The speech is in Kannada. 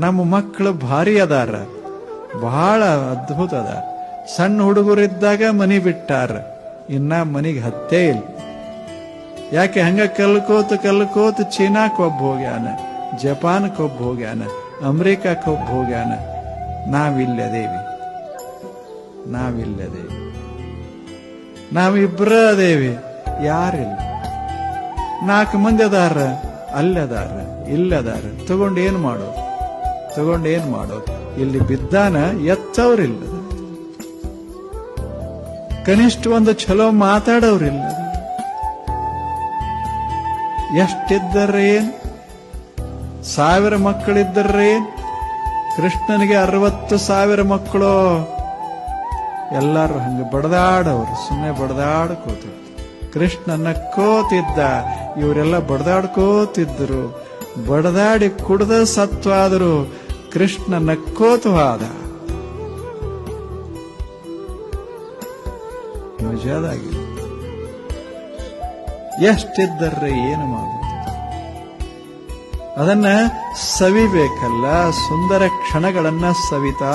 ನಮ್ಮ ಮಕ್ಕಳು ಭಾರಿ ಅದಾರ, ಬಹಳ ಅದ್ಭುತ ಅದಾರ. ಸಣ್ಣ ಹುಡುಗರಿದ್ದಾಗ ಮನಿ ಬಿಟ್ಟಾರ, ಇನ್ನ ಮನಿಗೆ ಹತ್ತೇ ಇಲ್ಲ. ಯಾಕೆ ಹಂಗ ಕಲ್ಕೋತ ಚೀನಾಕ್ ಒಬ್ಬ ಹೋಗ್ಯಾನ, ಜಪಾನ್ಕ್ ಒಬ್ಬ ಹೋಗ್ಯಾನ, ಅಮೆರಿಕಕ್ಕೆ ಒಬ್ಬ ಹೋಗ್ಯಾನ. ನಾವಿಲ್ಲದೇವಿ, ನಾವಿಬ್ರ ಅದೇವಿ, ಯಾರಿಲ್ಲ. 4 ಮಂದಿ ಅದಾರ, ಅಲ್ಲದಾರ, ಇಲ್ಲದಾರ. ತಗೊಂಡು ಏನ್ ಮಾಡೋದು? ಇಲ್ಲಿ ಬಿದ್ದಾನ, ಎತ್ತವ್ರಿಲ್ಲ. ಕನಿಷ್ಠ ಒಂದು ಚಲೋ ಮಾತಾಡೋರಿಲ್ಲ. ಎಷ್ಟಿದ್ದರೇನ್? 1000 ಮಕ್ಕಳಿದ್ದರೇನ್? ಕೃಷ್ಣನಿಗೆ 60,000 ಮಕ್ಕಳು. ಎಲ್ಲಾರು ಹಂಗ ಬಡದಾಡವ್ರು, ಸುಮ್ಮನೆ ಬಡದಾಡ್ಕೋತಿದ್ರು. ಕೃಷ್ಣ ನಕ್ಕೋತಿದ್ದ, ಇವರೆಲ್ಲ ಬಡದಾಡ್ಕೋತಿದ್ರು. ಬಡದಾಡಿ ಕುಡ್ದ ಸತ್ವಾದರು, ಕೃಷ್ಣ ನಕ್ಕೋತವಾದ. ಮಜಾದಾಗಿದೆ. ಎಷ್ಟಿದ್ದರ್ರೆ ಏನು ಮಾಡೋದು? ಅದನ್ನ ಸವಿಬೇಕಲ್ಲ, ಸುಂದರ ಕ್ಷಣಗಳನ್ನ ಸವಿತಾ